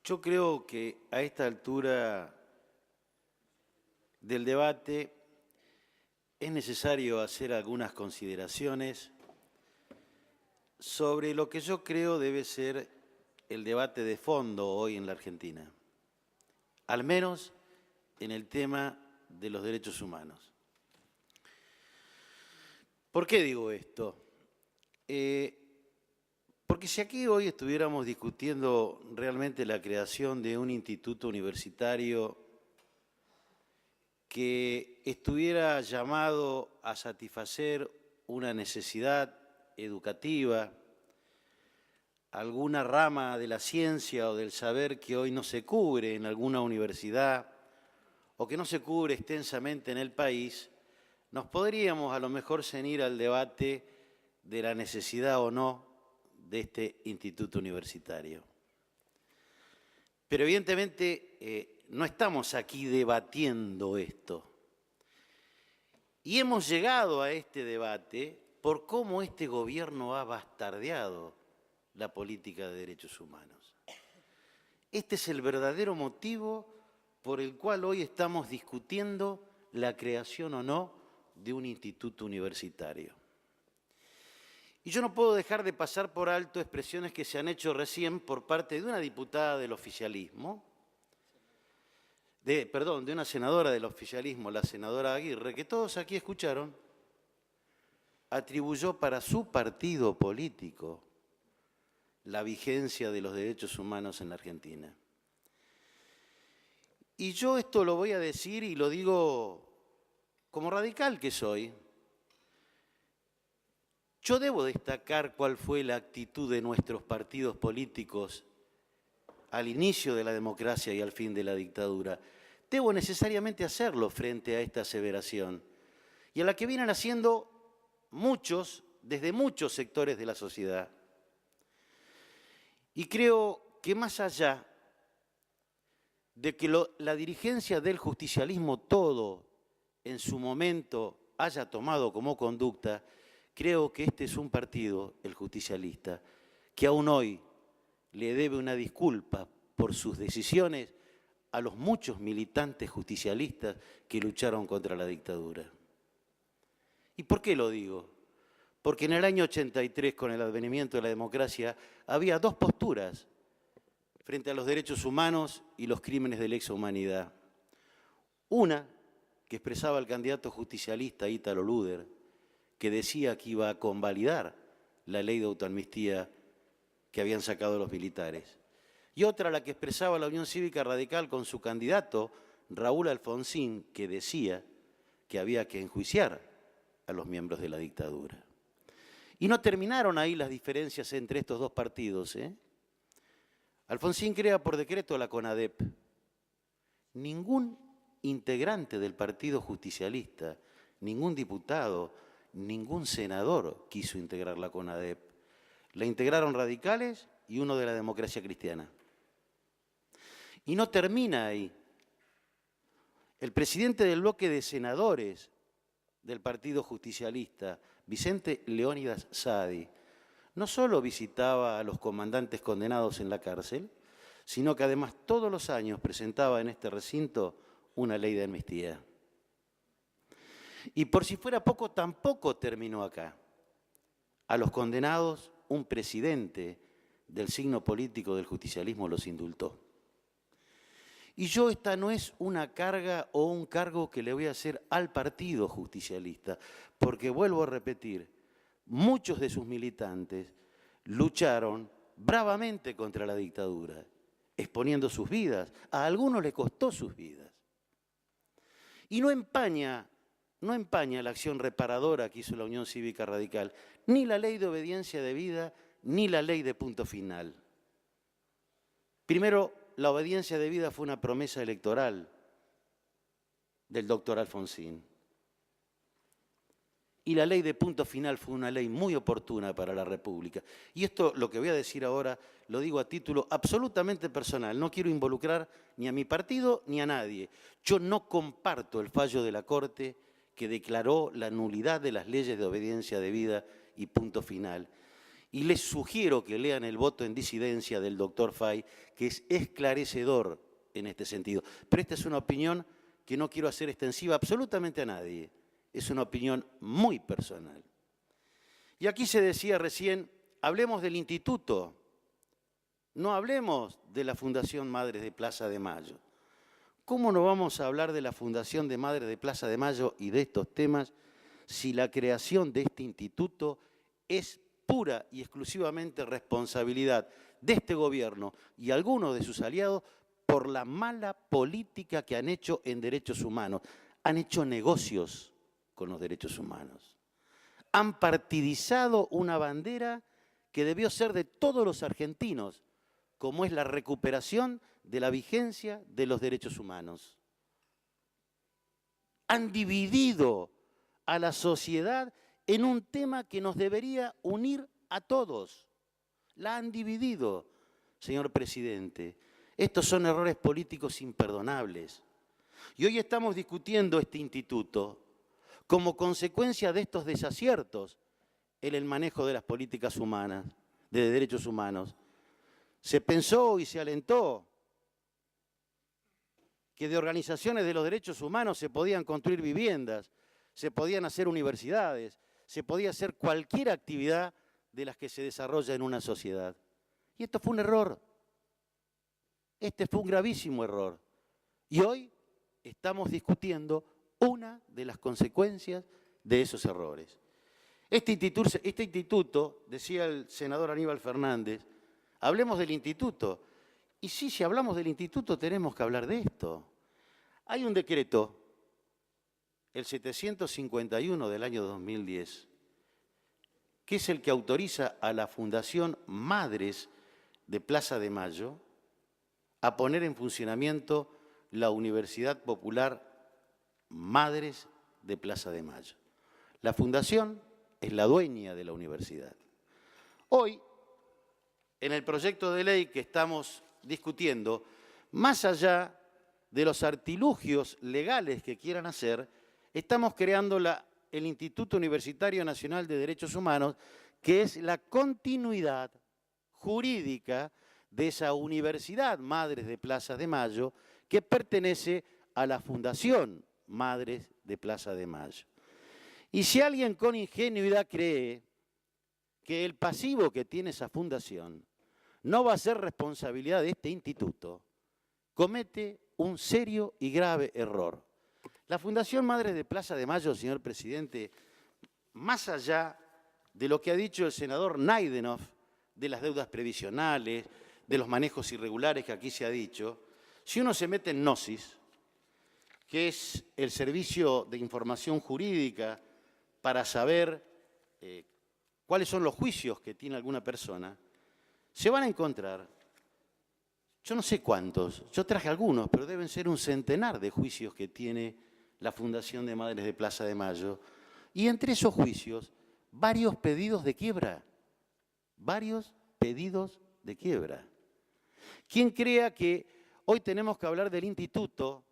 Yo creo que a esta altura del debate es necesario hacer algunas consideraciones sobre lo que yo creo debe ser el debate de fondo hoy en la Argentina, al menos en el tema de los derechos humanos. ¿Por qué digo esto? Porque si aquí hoy estuviéramos discutiendo realmente la creación de un instituto universitario que estuviera llamado a satisfacer una necesidad educativa, alguna rama de la ciencia o del saber que hoy no se cubre en alguna universidad o que no se cubre extensamente en el país, nos podríamos a lo mejor ceñir al debate de la necesidad o no de este instituto universitario. Pero evidentemente no estamos aquí debatiendo esto. Y hemos llegado a este debate por cómo este gobierno ha bastardeado la política de derechos humanos. Este es el verdadero motivo por el cual hoy estamos discutiendo la creación o no de un instituto universitario. Y yo no puedo dejar de pasar por alto expresiones que se han hecho recién por parte de una diputada del oficialismo, de una senadora del oficialismo, la senadora Aguirre, que todos aquí escucharon, atribuyó para su partido político la vigencia de los derechos humanos en la Argentina. Y yo esto lo voy a decir y lo digo como radical que soy. Yo debo destacar cuál fue la actitud de nuestros partidos políticos al inicio de la democracia y al fin de la dictadura. Debo necesariamente hacerlo frente a esta aseveración y a la que vienen haciendo muchos, desde muchos sectores de la sociedad. Y creo que más allá de que la dirigencia del justicialismo todo en su momento haya tomado como conducta, creo que este es un partido, el justicialista, que aún hoy le debe una disculpa por sus decisiones a los muchos militantes justicialistas que lucharon contra la dictadura. ¿Y por qué lo digo? Porque en el año 83, con el advenimiento de la democracia, había dos posturas frente a los derechos humanos y los crímenes de lesa humanidad. Una, que expresaba el candidato justicialista Ítalo Luder, que decía que iba a convalidar la ley de autoamnistía que habían sacado los militares. Y otra, la que expresaba la Unión Cívica Radical con su candidato, Raúl Alfonsín, que decía que había que enjuiciar a los miembros de la dictadura. Y no terminaron ahí las diferencias entre estos dos partidos. Alfonsín crea por decreto la CONADEP. Ningún integrante del Partido Justicialista, ningún diputado, ningún senador quiso integrar la CONADEP. La integraron radicales y uno de la Democracia Cristiana. Y no termina ahí. El presidente del bloque de senadores del Partido Justicialista, Vicente Leónidas Saadi, no solo visitaba a los comandantes condenados en la cárcel, sino que además todos los años presentaba en este recinto una ley de amnistía. Y por si fuera poco, tampoco terminó acá. A los condenados, un presidente del signo político del justicialismo los indultó. Y yo esta no es una carga o un cargo que le voy a hacer al Partido Justicialista, porque vuelvo a repetir, muchos de sus militantes lucharon bravamente contra la dictadura, exponiendo sus vidas. A algunos les costó sus vidas. Y no empaña la acción reparadora que hizo la Unión Cívica Radical, ni la ley de obediencia debida, ni la ley de punto final. Primero, la obediencia debida fue una promesa electoral del doctor Alfonsín. Y la ley de punto final fue una ley muy oportuna para la República. Y esto, lo que voy a decir ahora, lo digo a título absolutamente personal. No quiero involucrar ni a mi partido ni a nadie. Yo no comparto el fallo de la Corte que declaró la nulidad de las leyes de obediencia debida y punto final. Y les sugiero que lean el voto en disidencia del doctor Fay, que es esclarecedor en este sentido. Pero esta es una opinión que no quiero hacer extensiva absolutamente a nadie. Es una opinión muy personal. Y aquí se decía recién, hablemos del instituto, no hablemos de la Fundación Madres de Plaza de Mayo. ¿Cómo no vamos a hablar de la Fundación de Madres de Plaza de Mayo y de estos temas si la creación de este instituto es pura y exclusivamente responsabilidad de este gobierno y algunos de sus aliados por la mala política que han hecho en derechos humanos? Han hecho negocios con los derechos humanos. Han partidizado una bandera que debió ser de todos los argentinos, como es la recuperación de la vigencia de los derechos humanos. Han dividido a la sociedad en un tema que nos debería unir a todos. La han dividido, señor presidente. Estos son errores políticos imperdonables. Y hoy estamos discutiendo este instituto como consecuencia de estos desaciertos en el manejo de las políticas humanas, de derechos humanos. Se pensó y se alentó que de organizaciones de los derechos humanos se podían construir viviendas, se podían hacer universidades, se podía hacer cualquier actividad de las que se desarrolla en una sociedad. Y esto fue un error. Este fue un gravísimo error. Y hoy estamos discutiendo una de las consecuencias de esos errores. Este instituto, decía el senador Aníbal Fernández, hablemos del instituto. Y sí, si hablamos del instituto tenemos que hablar de esto. Hay un decreto, el 751 del año 2010, que es el que autoriza a la Fundación Madres de Plaza de Mayo a poner en funcionamiento la Universidad Popular Madres de Plaza de Mayo. La fundación es la dueña de la universidad. Hoy, en el proyecto de ley que estamos discutiendo, más allá de los artilugios legales que quieran hacer, estamos creando el Instituto Universitario Nacional de Derechos Humanos, que es la continuidad jurídica de esa Universidad Madres de Plaza de Mayo, que pertenece a la Fundación Madres de Plaza de Mayo. Y si alguien con ingenuidad cree que el pasivo que tiene esa fundación no va a ser responsabilidad de este instituto, comete un serio y grave error. La Fundación Madres de Plaza de Mayo, señor presidente, más allá de lo que ha dicho el senador Naidenoff, de las deudas previsionales, de los manejos irregulares que aquí se ha dicho, si uno se mete en Gnosis, que es el servicio de información jurídica para saber cuáles son los juicios que tiene alguna persona, se van a encontrar, yo no sé cuántos, yo traje algunos, pero deben ser un centenar de juicios que tiene la Fundación de Madres de Plaza de Mayo, y entre esos juicios, varios pedidos de quiebra, varios pedidos de quiebra. Quien crea que hoy tenemos que hablar del instituto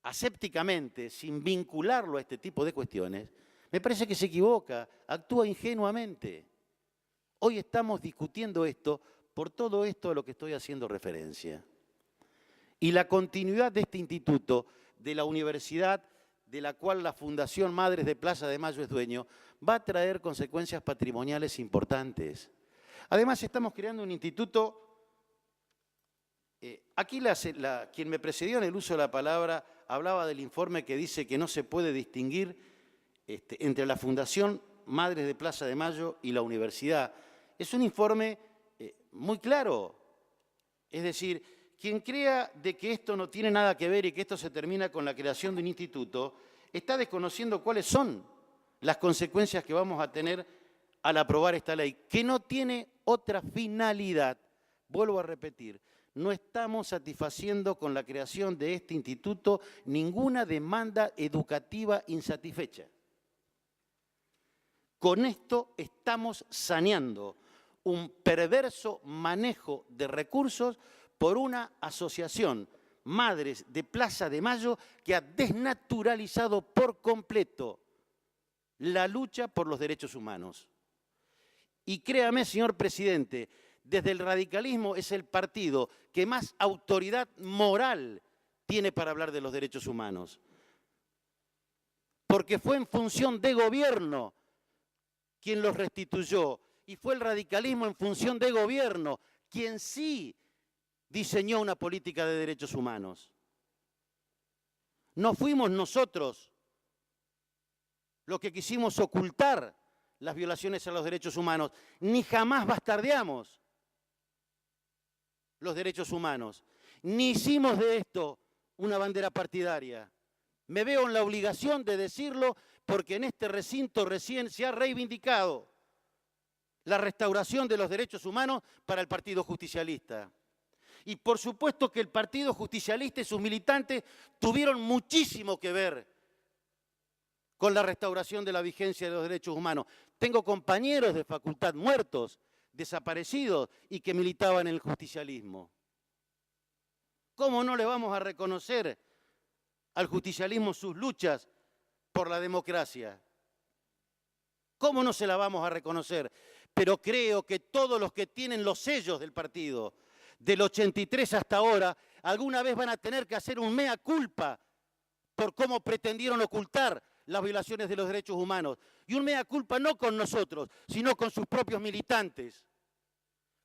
asépticamente, sin vincularlo a este tipo de cuestiones, me parece que se equivoca, actúa ingenuamente. Hoy estamos discutiendo esto por todo esto a lo que estoy haciendo referencia. Y la continuidad de este instituto, de la universidad de la cual la Fundación Madres de Plaza de Mayo es dueño, va a traer consecuencias patrimoniales importantes. Además, estamos creando un instituto. Aquí quien me precedió en el uso de la palabra hablaba del informe que dice que no se puede distinguir entre la Fundación Madres de Plaza de Mayo y la universidad. Es un informe muy claro. Es decir, quien crea de que esto no tiene nada que ver y que esto se termina con la creación de un instituto, está desconociendo cuáles son las consecuencias que vamos a tener al aprobar esta ley, que no tiene otra finalidad. Vuelvo a repetir, no estamos satisfaciendo con la creación de este instituto ninguna demanda educativa insatisfecha. Con esto estamos saneando un perverso manejo de recursos por una asociación, Madres de Plaza de Mayo, que ha desnaturalizado por completo la lucha por los derechos humanos. Y créame, señor presidente, desde el radicalismo es el partido que más autoridad moral tiene para hablar de los derechos humanos. Porque fue en función de gobierno quien los restituyó. Y fue el radicalismo en función de gobierno quien sí diseñó una política de derechos humanos. No fuimos nosotros los que quisimos ocultar las violaciones a los derechos humanos, ni jamás bastardeamos los derechos humanos, ni hicimos de esto una bandera partidaria. Me veo en la obligación de decirlo porque en este recinto recién se ha reivindicado la restauración de los derechos humanos para el Partido Justicialista. Y por supuesto que el Partido Justicialista y sus militantes tuvieron muchísimo que ver con la restauración de la vigencia de los derechos humanos. Tengo compañeros de facultad muertos, desaparecidos y que militaban en el justicialismo. ¿Cómo no le vamos a reconocer al justicialismo sus luchas por la democracia? ¿Cómo no se la vamos a reconocer? Pero creo que todos los que tienen los sellos del partido, del 83 hasta ahora, alguna vez van a tener que hacer un mea culpa por cómo pretendieron ocultar las violaciones de los derechos humanos. Y un mea culpa no con nosotros, sino con sus propios militantes,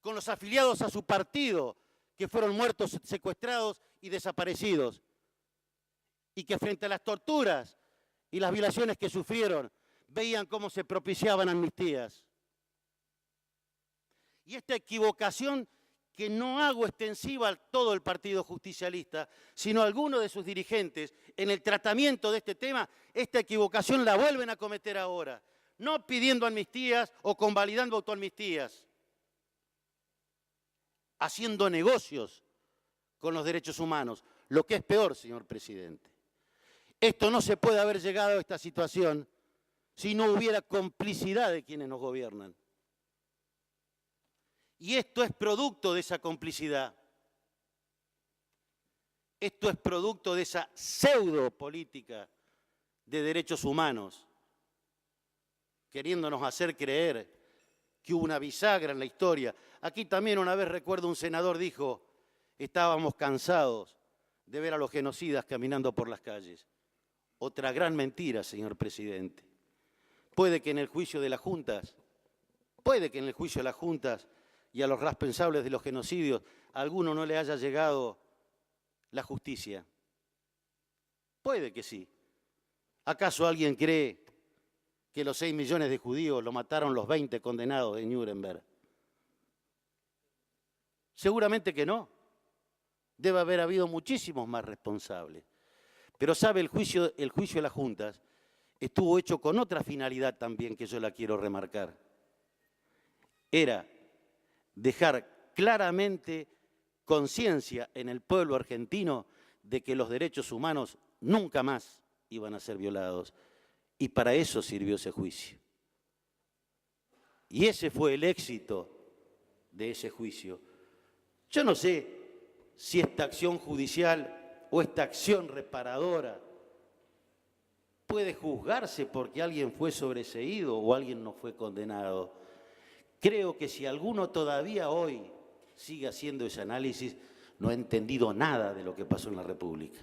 con los afiliados a su partido, que fueron muertos, secuestrados y desaparecidos. Y que frente a las torturas y las violaciones que sufrieron, veían cómo se propiciaban amnistías. Y esta equivocación que no hago extensiva a todo el Partido Justicialista, sino a algunos de sus dirigentes en el tratamiento de este tema, esta equivocación la vuelven a cometer ahora, no pidiendo amnistías o convalidando autoamnistías, haciendo negocios con los derechos humanos, lo que es peor, señor presidente. Esto no se puede haber llegado a esta situación si no hubiera complicidad de quienes nos gobiernan. Y esto es producto de esa complicidad. Esto es producto de esa pseudo política de derechos humanos, queriéndonos hacer creer que hubo una bisagra en la historia. Aquí también una vez recuerdo un senador dijo, estábamos cansados de ver a los genocidas caminando por las calles. Otra gran mentira, señor presidente. Puede que en el juicio de las juntas, y a los responsables de los genocidios, a alguno no le haya llegado la justicia. Puede que sí. ¿Acaso alguien cree que los 6 millones de judíos lo mataron los 20 condenados de Nuremberg? Seguramente que no. Debe haber habido muchísimos más responsables. Pero sabe, el juicio de las juntas estuvo hecho con otra finalidad también que yo la quiero remarcar. Era dejar claramente conciencia en el pueblo argentino de que los derechos humanos nunca más iban a ser violados. Y para eso sirvió ese juicio. Y ese fue el éxito de ese juicio. Yo no sé si esta acción judicial o esta acción reparadora puede juzgarse porque alguien fue sobreseído o alguien no fue condenado. Creo que si alguno todavía hoy sigue haciendo ese análisis, no ha entendido nada de lo que pasó en la República.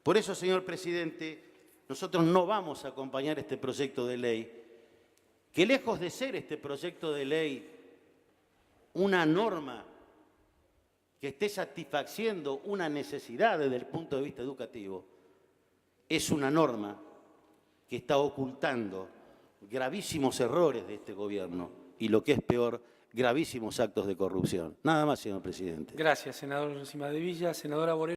Por eso, señor presidente, nosotros no vamos a acompañar este proyecto de ley, que lejos de ser este proyecto de ley una norma que esté satisfaciendo una necesidad desde el punto de vista educativo, es una norma que está ocultando gravísimos errores de este gobierno y, lo que es peor, gravísimos actos de corrupción. Nada más, señor presidente. Gracias, senador Cimadevilla. Senadora Borel.